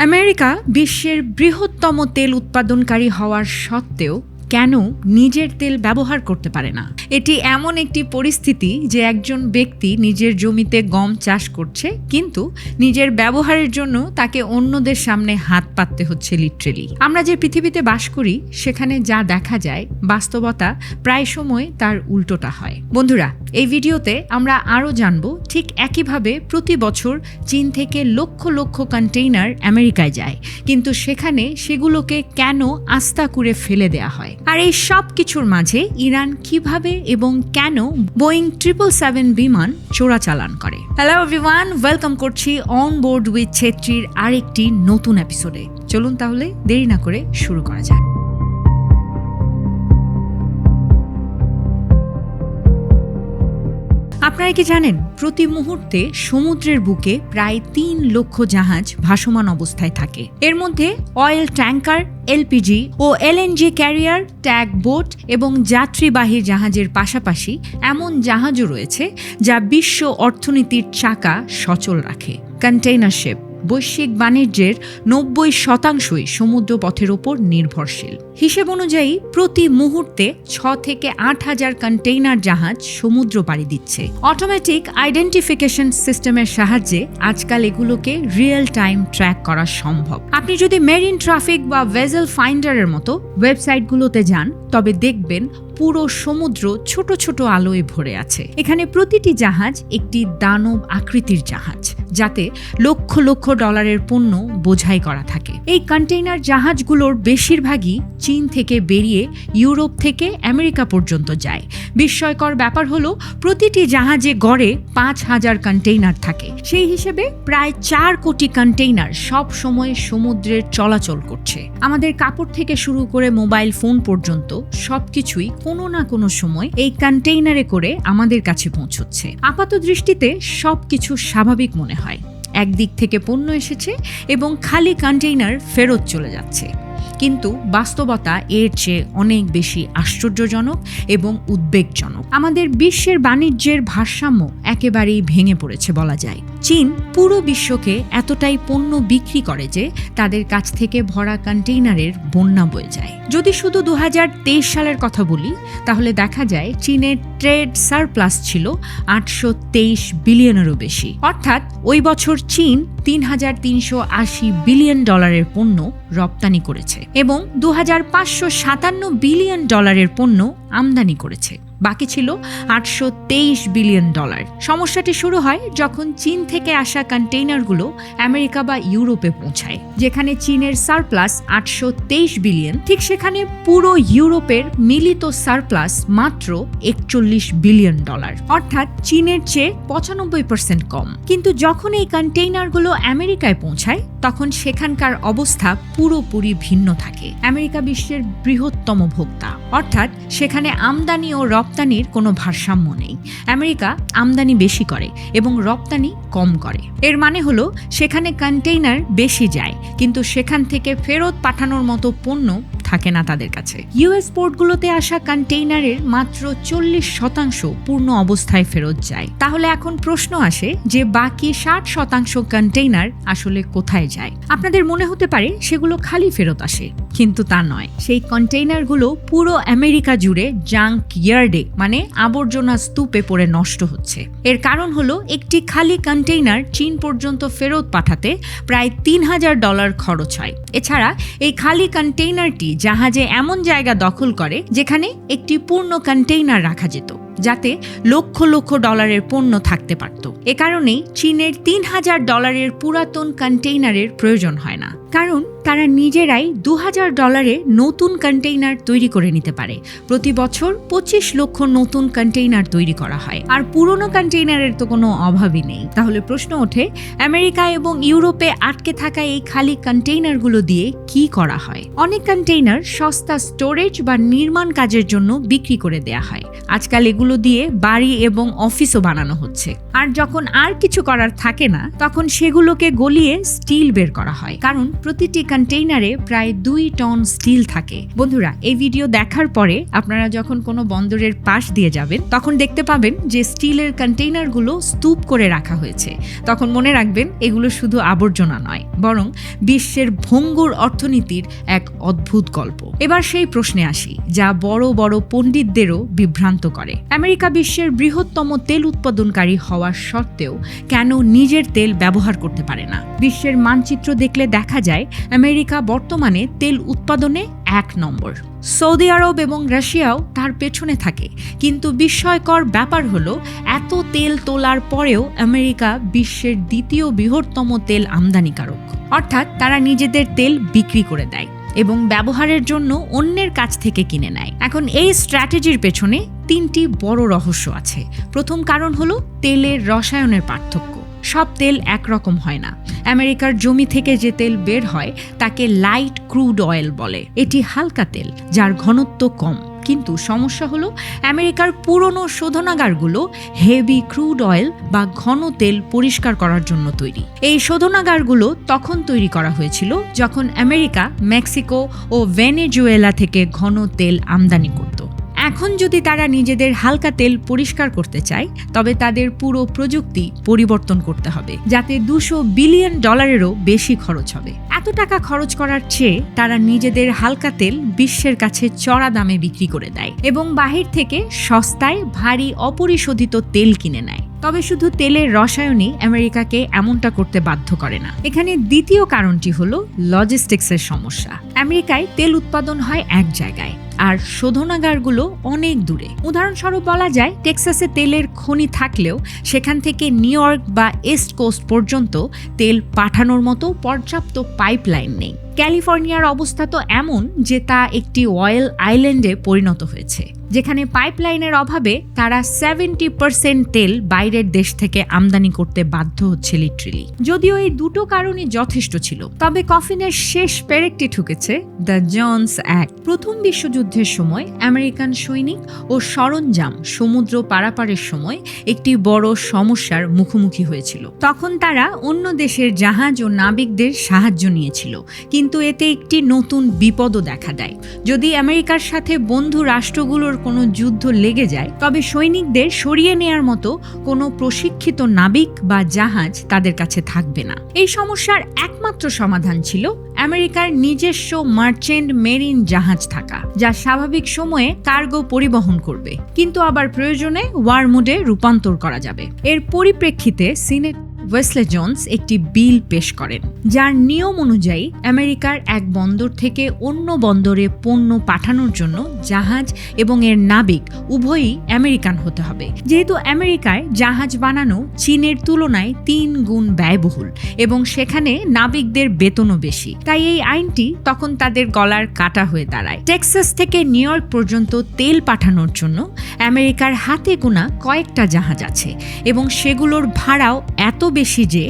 America বিশ্বের বৃহত্তম তেল উৎপাদনকারী হওয়ার সত্ত্বেও কেন নিজের তেল ব্যবহার করতে পারে না? এটি এমন একটি পরিস্থিতি যে একজন ব্যক্তি নিজের জমিতে গম চাষ করছে, কিন্তু নিজের ব্যবহারের জন্য তাকে অন্যদের সামনে হাত পাততে হচ্ছে লিটারেলি। আমরা যে পৃথিবীতে বাস করি সেখানে যা দেখা যায়, বাস্তবতা প্রায় সময় তার উল্টোটা হয়। বন্ধুরা, এই ভিডিওতে আমরা আরও জানব ঠিক একইভাবে প্রতি বছর চীন থেকে লক্ষ লক্ষ কন্টেইনার আমেরিকায় যায়, কিন্তু সেখানে সেগুলোকে কেন আস্তা করে ফেলে দেয়া হয়। আর এই সব কিছুর মাঝে ইরান কিভাবে এবং কেন বোয়িং 777 বিমান চোরাচালান করে। হ্যালো এভরিওয়ান, ওয়েলকাম করছি অন বোর্ড উইথ ছেত্রীর আরেকটি নতুন এপিসোডে। চলুন তাহলে দেরি না করে শুরু করা যাক। আপনারা কি জানেন, প্রতি মুহূর্তে সমুদ্রের বুকে প্রায় 3 লক্ষ জাহাজ ভাসমান অবস্থায় থাকে। এর মধ্যে অয়েল ট্যাঙ্কার, এলপিজি ও এলএনজি ক্যারিয়ার, ট্যাগ বোট এবং যাত্রীবাহী জাহাজের পাশাপাশি এমন জাহাজও রয়েছে যা বিশ্ব অর্থনীতির চাকা সচল রাখে। কন্টেইনার শিপ বৈশ্বিক বাণিজ্যের 90% সমুদ্র পথের ওপর নির্ভরশীল। হিসেব অনুযায়ী প্রতি মুহূর্তে 6 থেকে 8 হাজার কন্টেইনার জাহাজ সমুদ্র পাড়ি দিচ্ছে। অটোমেটিক আইডেন্টিফিকেশন সিস্টেমের সাহায্যে আজকাল এগুলোকে রিয়েল টাইম ট্র্যাক করা সম্ভব। আপনি যদি মেরিন ট্রাফিক বা ভেসেল ফাইন্ডারের মতো ওয়েবসাইটগুলোতে যান, তবে দেখবেন পুরো সমুদ্র ছোট ছোট আলোয় ভরে আছে। এখানে প্রতিটি জাহাজ একটি দানব আকৃতির জাহাজ, যাতে লক্ষ লক্ষ ডলারের পণ্য বোঝাই করা থাকে। এই কন্টেইনার জাহাজগুলোর বেশিরভাগই চীন থেকে বেরিয়ে ইউরোপ থেকে আমেরিকা পর্যন্ত যায়। বিস্ময়কর ব্যাপার হলো, প্রতিটি জাহাজে গড়ে 5,000 কন্টেইনার থাকে। সেই হিসেবে প্রায় 4 কোটি কন্টেইনার সব সময় সমুদ্রের চলাচল করছে। আমাদের কাপড় থেকে শুরু করে মোবাইল ফোন পর্যন্ত সবকিছুই কোনো না কোনো সময় এই কন্টেইনারে করে আমাদের কাছে পৌঁছচ্ছে। আপাত দৃষ্টিতে সবকিছু স্বাভাবিক মনে হয়। একদিক থেকে পণ্য এসেছে এবং খালি কন্টেইনার ফেরত চলে যাচ্ছে, কিন্তু বাস্তবতা এর চেয়ে অনেক বেশি আশ্চর্যজনক এবং উদ্বেগজনক। আমাদের বিশ্বের বাণিজ্যের ভারসাম্য একেবারেই ভেঙে পড়েছে বলা যায়। চীন পুরো বিশ্বকে এতটাই পণ্য বিক্রি করে যে তাদের কাছ থেকে ভরা কন্টেইনারের বন্যা বয়ে যায়। যদি শুধু 2023 সালের কথা বলি, তাহলে দেখা যায় চীনের ট্রেড সারপ্লাস ছিল 823 বিলিয়নেরও বেশি। অর্থাৎ ওই বছর চীন $3,380 বিলিয়ন পণ্য রপ্তানি করেছে এবং $2,557 বিলিয়ন পণ্য আমদানি করেছে। বাকি ছিল $823 বিলিয়ন। সমস্যাটি শুরু হয় যখন চীন থেকে আসা কন্টেইনারগুলো আমেরিকা বা ইউরোপে পৌঁছায়। যেখানে চীনের সারপ্লাস 823 বিলিয়ন, ঠিক সেখানে পুরো ইউরোপের মিলিত সারপ্লাস মাত্র $41 বিলিয়ন, অর্থাৎ চীনের চেয়ে 95% কম। কিন্তু যখন এই কন্টেইনারগুলো আমেরিকায় পৌঁছায়, তখন সেখানকার অবস্থা পুরোপুরি ভিন্ন থাকে। আমেরিকা বিশ্বের বৃহত্তম ভোক্তা, অর্থাৎ সেখানে আমদানি ও রপ্তানির কোনো ভারসাম্য নেই। আমেরিকা আমদানি বেশি করে এবং রপ্তানি কম করে। এর মানে হলো সেখানে কন্টেইনার বেশি যায়, কিন্তু সেখান থেকে ফেরত পাঠানোর মতো পণ্য থাকে না তাদের কাছে। ইউএস পোর্টগুলোতে আসা কন্টেইনারের মাত্র 40% পূর্ণ অবস্থায় ফেরত যায়। তাহলে এখন প্রশ্ন আসে যে বাকি 60% কন্টেইনার আসলে কোথায় যায়? আপনাদের মনে হতে পারে সেগুলো খালি ফেরত আসে, কিন্তু তা নয়। সেই কন্টেইনারগুলো পুরো আমেরিকা জুড়ে জাঙ্ক ইয়ার্ডে, মানে আবর্জনা স্তূপে পড়ে নষ্ট হচ্ছে। এর কারণ হলো, একটি খালি কন্টেইনার চীন পর্যন্ত ফেরত পাঠাতে প্রায় $3,000 খরচ হয়। এছাড়া এই খালি কন্টেইনারটি জাহাজে এমন জায়গা দখল করে যেখানে একটি পূর্ণ কন্টেইনার রাখা যেত, যাতে লক্ষ লক্ষ ডলারের পণ্য থাকতে পারত। এ কারণেই চীনের $3,000 পুরাতন কন্টেইনারের প্রয়োজন হয় না, কারণ তারা নিজেরাই $2,000 নতুন কন্টেইনার তৈরি করে নিতে পারে। প্রতি বছর 25 লক্ষ নতুন কন্টেইনার তৈরি করা হয়, আর পুরনো কন্টেইনারের তো কোনো অভাবই নেই। তাহলে প্রশ্ন ওঠে, আমেরিকা এবং ইউরোপে আটকে থাকা এই খালি কন্টেইনারগুলো দিয়ে কি করা হয়? অনেক কন্টেইনার সস্তা স্টোরেজ বা নির্মাণ কাজের জন্য বিক্রি করে দেয়া হয়। আজকাল এগুলো যেগুলো দিয়ে বাড়ি এবং অফিসও বানানো হচ্ছে। আর যখন আর কিছু করার থাকে না, তখন সেগুলোকে গলিয়ে স্টিল বের করা হয়, কারণ প্রতিটি কন্টেইনারে প্রায় 2 টন স্টিল থাকে। বন্ধুরা, এই ভিডিও দেখার পরে আপনারা যখন কোনো বন্দরের পাশ দিয়ে যাবেন, তখন দেখতে পাবেন যে স্টিলের কন্টেইনারগুলো স্তূপ করে রাখা হয়েছে। তখন মনে রাখবেন, এগুলো শুধু আবর্জনা নয়, বরং বিশ্বের ভঙ্গুর অর্থনীতির এক অদ্ভুত গল্প। এবার সেই প্রশ্নে আসি, যা বড় বড় পণ্ডিতদেরও বিভ্রান্ত করে। আমেরিকা বিশ্বের বৃহত্তম তেল উৎপাদনকারী হওয়ার সত্ত্বেও কেন নিজের তেল ব্যবহার করতে পারে না? বিশ্বের মানচিত্র দেখলে দেখা যায় আমেরিকা বর্তমানে তেল উৎপাদনে 1 নম্বর। সৌদি আরব এবং রাশিয়াও তার পেছনে থাকে, কিন্তু বিস্ময়কর ব্যাপার হলো, এত তেল তোলার পরেও আমেরিকা বিশ্বের 2য় বৃহত্তম তেল আমদানিকারক। অর্থাৎ তারা নিজেদের তেল বিক্রি করে দেয় এবং ব্যবহারের জন্য অন্যের কাছ থেকে কিনে নেয়। এখন এই স্ট্র্যাটেজির পেছনে 3টি বড় রহস্য আছে। প্রথম কারণ হলো তেলের রসায়নের পার্থক্য। সব তেল একরকম হয় না। আমেরিকার জমি থেকে যে তেল বের হয় তাকে লাইট ক্রুড অয়েল বলে। এটি হালকা তেল যার ঘনত্ব কম। কিন্তু সমস্যা হলো, আমেরিকার পুরনো শোধনাগারগুলো হেভি ক্রুড অয়েল বা ঘন তেল পরিষ্কার করার জন্য তৈরি। এই শোধনাগারগুলো তখন তৈরি করা হয়েছিল যখন আমেরিকা মেক্সিকো ও ভেনেজুয়েলা থেকে ঘন তেল আমদানি করত। এখন যদি তারা নিজেদের হালকা তেল পরিষ্কার করতে চায়, তবে তাদের পুরো প্রযুক্তি পরিবর্তন করতে হবে, যাতে $200 বিলিয়ন বেশি খরচ হবে। এত টাকা খরচ করার চেয়ে তারা নিজেদের হালকা তেল বিশ্বের কাছে চড়া দামে বিক্রি করে দেয় এবং বাহির থেকে সস্তায় ভারী অপরিশোধিত তেল কিনে নেয়। তবে শুধু তেলের রসায়নই আমেরিকাকে এমনটা করতে বাধ্য করে না। এখানে দ্বিতীয় কারণটি হলো লজিস্টিক্সের সমস্যা। আমেরিকায় তেল উৎপাদন হয় এক জায়গায়, আর শোধনাগারগুলো অনেক দূরে। উদাহরণস্বরূপ বলা যায়, টেক্সাসে তেলের খনি থাকলেও সেখান থেকে নিউ ইয়র্ক বা ইস্ট কোস্ট পর্যন্ত তেল পাঠানোর মতো পর্যাপ্ত পাইপলাইন নেই। ক্যালিফোর্নিয়ার অবস্থা তো এমন যে তা একটি অয়েল আইল্যান্ডে পরিণত হয়েছে, যেখানে পাইপলাইনের অভাবে তারা 70% তেল বাইরের দেশ থেকে আমদানি করতে বাধ্য হচ্ছে লিটারেলি। যদিও এই দুটো কারণই যথেষ্ট ছিল, তবে কফিনের শেষ পেরেকটি ঠুকেছে দ্য জোনস অ্যাক্ট। প্রথম বিশ্বযুদ্ধের সময় আমেরিকান সৈনিক ও সরঞ্জাম সমুদ্র পারাপারের সময় একটি বড় সমস্যার মুখোমুখি হয়েছিল। তখন তারা অন্য দেশের জাহাজ ও নাবিকদের সাহায্য নিয়েছিল, কিন্তু এতে একটি নতুন বিপদও দেখা দেয়। যদি আমেরিকার সাথে বন্ধু রাষ্ট্রগুলোর কোনো যুদ্ধ লেগে যায়, তবে সৈনিকদের সরিয়ে নেয়ার মতো কোনো প্রশিক্ষিত নাবিক বা জাহাজ তাদের কাছে থাকবে না। এই সমস্যার একমাত্র সমাধান ছিল আমেরিকার নিজস্ব মার্চেন্ট মেরিন জাহাজ থাকা, যা স্বাভাবিক সময়ে কার্গো পরিবহন করবে, কিন্তু আবার প্রয়োজনে ওয়ার মোডে রূপান্তর করা যাবে। এর পরিপ্রেক্ষিতে সিনেট ওয়েসলে জোনস একটি বিল পেশ করেন, যার নিয়ম অনুযায়ী আমেরিকার এক বন্দর থেকে অন্য বন্দরে পণ্য পাঠানোর জন্য জাহাজ এবং এর নাবিক উভয়ই আমেরিকান হতে হবে। যেহেতু আমেরিকায় জাহাজ বানানো চীনের তুলনায় 3 গুণ ব্যয়বহুল এবং সেখানে নাবিকদের বেতনও বেশি, তাই এই আইনটি তখন তাদের গলার কাটা হয়ে দাঁড়ায়। টেক্সাস থেকে নিউ ইয়র্ক পর্যন্ত তেল পাঠানোর জন্য আমেরিকার হাতে গোনা কয়েকটা জাহাজ আছে এবং সেগুলোর ভাড়াও এত বেশি যে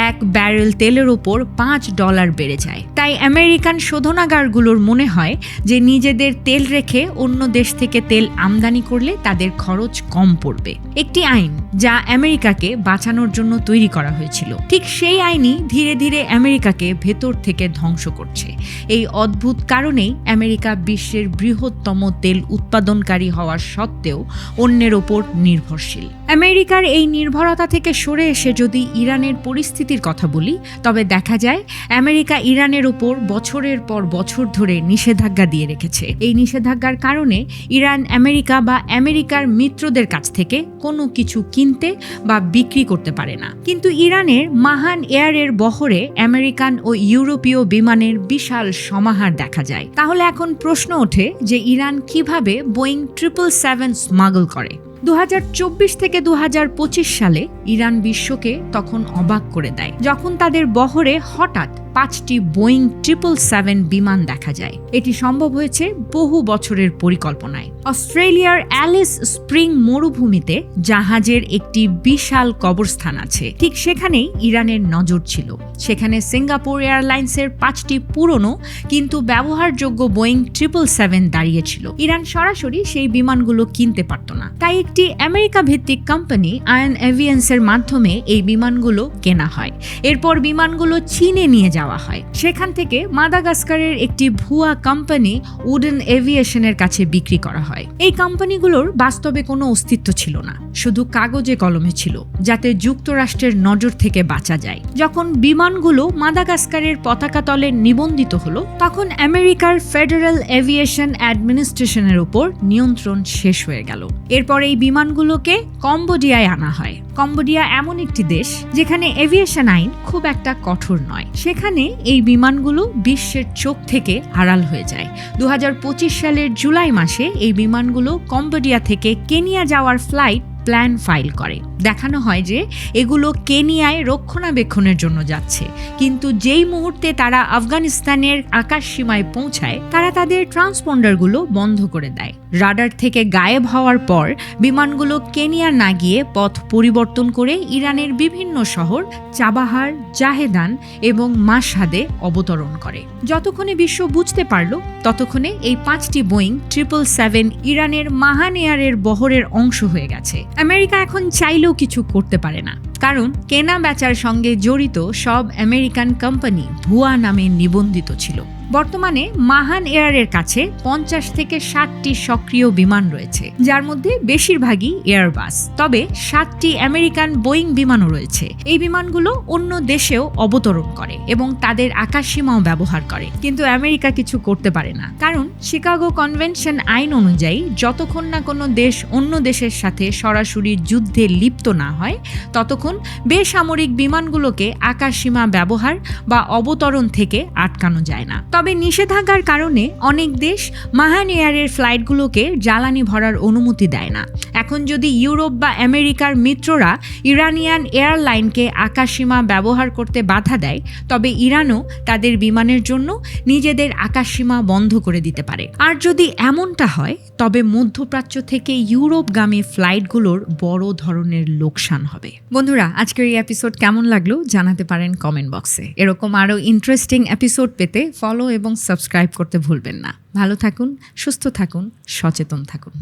1 ব্যারেল তেলের ওপর $5 বেড়ে যায়। তাই আমেরিকান শোধনাগারগুলোর মনে হয় যে নিজেদের তেল রেখে অন্য দেশ থেকে তেল আমদানি করলে তাদের খরচ কম পড়বে। একটি আইন যা আমেরিকাকে বাঁচানোর জন্য তৈরি করা হয়েছিল, ঠিক সেই আইনই ধীরে ধীরে আমেরিকাকে ভেতর থেকে ধ্বংস করছে। এই অদ্ভুত কারণেই আমেরিকা বিশ্বের বৃহত্তম তেল উৎপাদনকারী হওয়ার সত্ত্বেও অন্যের ওপর নির্ভরশীল। আমেরিকার এই নির্ভরতা থেকে সরে এসে যদি ইরানের পরিস্থিতির কথা বলি, তবে দেখা যায় আমেরিকা ইরানের উপর বছরের পর বছর ধরে নিষেধাজ্ঞা দিয়ে রেখেছে। এই নিষেধাজ্ঞার কারণে ইরান আমেরিকা বা আমেরিকার মিত্রদের কাছ থেকে কোনো কিছু কিনতে বা বিক্রি করতে পারে না। কিন্তু ইরানের মাহান এয়ারের বহরে আমেরিকান ও ইউরোপীয় বিমানের বিশাল সমাহার দেখা যায়। তাহলে এখন প্রশ্ন ওঠে যে ইরান কিভাবে বোয়িং 777 স্মাগল করে। 2024 থেকে 2025 সালে ইরান বিশ্বকে তখন অবাক করে দেয়, যখন তাদের বহরে হঠাৎ 5টি বোয়িং 777 বিমান দেখা যায়। এটি সম্ভব হয়েছে বহু বছরের পরিকল্পনায়। অস্ট্রেলিয়ার অ্যালিস স্প্রিং মরুভূমিতে জাহাজের একটি বিশাল কবরস্থান আছে, ঠিক সেখানেই ইরানের নজর ছিল। সেখানে সিঙ্গাপুর এয়ারলাইন্সের 5টি পুরনো কিন্তু ব্যবহারযোগ্য বোয়িং 777 দাঁড়িয়েছিল। ইরান সরাসরি সেই বিমানগুলো কিনতে পারত না, তাই একটি আমেরিকা ভিত্তিক কোম্পানি আয়ন এভিয়েন্সের মাধ্যমে এই বিমানগুলো কেনা হয়। এরপর বিমানগুলো চীনে নিয়ে যাওয়া হয়। সেখান থেকে মাদাগাস্কারের একটি ভুয়া কোম্পানি উডেন এভিয়েশনের কাছে বিক্রি করা হয়। এই কোম্পানিগুলোর বাস্তবে কোনো অস্তিত্ব ছিল না, শুধু কাগজে কলমে ছিল, যাতে যুক্তরাষ্ট্রের নজর থেকে বাঁচা যায়। যখন বিমানগুলো মাদাগাস্কারের পতাকা তলে নিবন্ধিত হলো, তখন আমেরিকার ফেডারেল এভিয়েশন অ্যাডমিনিস্ট্রেশনের উপর নিয়ন্ত্রণ শেষ হয়ে গেল। এরপর এই বিমানগুলোকে কম্বোডিয়ায় আনা হয়। কম্বোডিয়া এমন একটি দেশ যেখানে এভিয়েশন আইন খুব একটা কঠোর নয়। সেখানে এই বিমানগুলো বিশ্বের চোখ থেকে আড়াল হয়ে যায়। 2025 সালের জুলাই মাসে এই বিমানগুলো কম্বোডিয়া থেকে কেনিয়া যাওয়ার ফ্লাইট প্ল্যান ফাইল করে। দেখানো হয় যে এগুলো কেনিয়ায় রক্ষণাবেক্ষণের জন্য যাচ্ছে, কিন্তু যেই মুহূর্তে তারা আফগানিস্তানের আকাশ সীমায় পৌঁছায়, তারা তাদের ট্রান্সপন্ডারগুলো বন্ধ করে দেয়। রাডার থেকে গায়েব হওয়ার পর বিমানগুলো কেনিয়া না গিয়ে পথ পরিবর্তন করে ইরানের বিভিন্ন শহর চাবাহার, জাহেদান এবং মাশহাদে অবতরণ করে। যতক্ষণে বিশ্ব বুঝতে পারল, ততক্ষণে এই 5টি বোয়িং 777 ইরানের মাহান এয়ারের বহরের অংশ হয়ে গেছে। আমেরিকা এখন চাইলেও কিছু করতে পারে না, কারণ কেনা বেচার সঙ্গে জড়িত সব আমেরিকান কোম্পানি ভুয়া নামে নিবন্ধিত ছিল। বর্তমানে মাহান এয়ারের কাছে 50 থেকে 60টি সক্রিয় বিমান রয়েছে, যার মধ্যে বেশিরভাগই এয়ারবাস। তবে 7টি আমেরিকান বোয়িং বিমানও রয়েছে। এই বিমানগুলো অন্য দেশেও অবতরণ করে এবং তাদের আকাশসীমাও ব্যবহার করে, কিন্তু আমেরিকা কিছু করতে পারে না, কারণ শিকাগো কনভেনশন আইন অনুযায়ী যতক্ষণ না কোনো দেশ অন্য দেশের সাথে সরাসরি যুদ্ধে লিপ্ত না হয়, ততক্ষণ বেসামরিক বিমানগুলোকে আকাশসীমা ব্যবহার বা অবতরণ থেকে আটকানো যায় না। তবে নিষেধাজ্ঞার কারণে অনেক দেশ মাহান এয়ারের ফ্লাইটগুলোকে জ্বালানি ভরার অনুমতি দেয় না। এখন যদি ইউরোপ বা আমেরিকার মিত্ররা ইরানিয়ান এয়ারলাইনকে আকাশসীমা ব্যবহার করতে বাধা দেয়, তবে ইরানও তাদের বিমানের জন্য নিজেদের আকাশসীমা বন্ধ করে দিতে পারে। আর যদি এমনটা হয়, তবে মধ্যপ্রাচ্য থেকে ইউরোপগামী ফ্লাইটগুলোর বড় ধরনের লোকসান হবে। বন্ধুরা, আজকের এই এপিসোড কেমন লাগলো জানাতে পারেন কমেন্ট বক্সে। এরকম আরও ইন্টারেস্টিং এপিসোড পেতে ফলো এবং সাবস্ক্রাইব করতে ভুলবেন না। ভালো থাকুন, সুস্থ থাকুন, সচেতন থাকুন।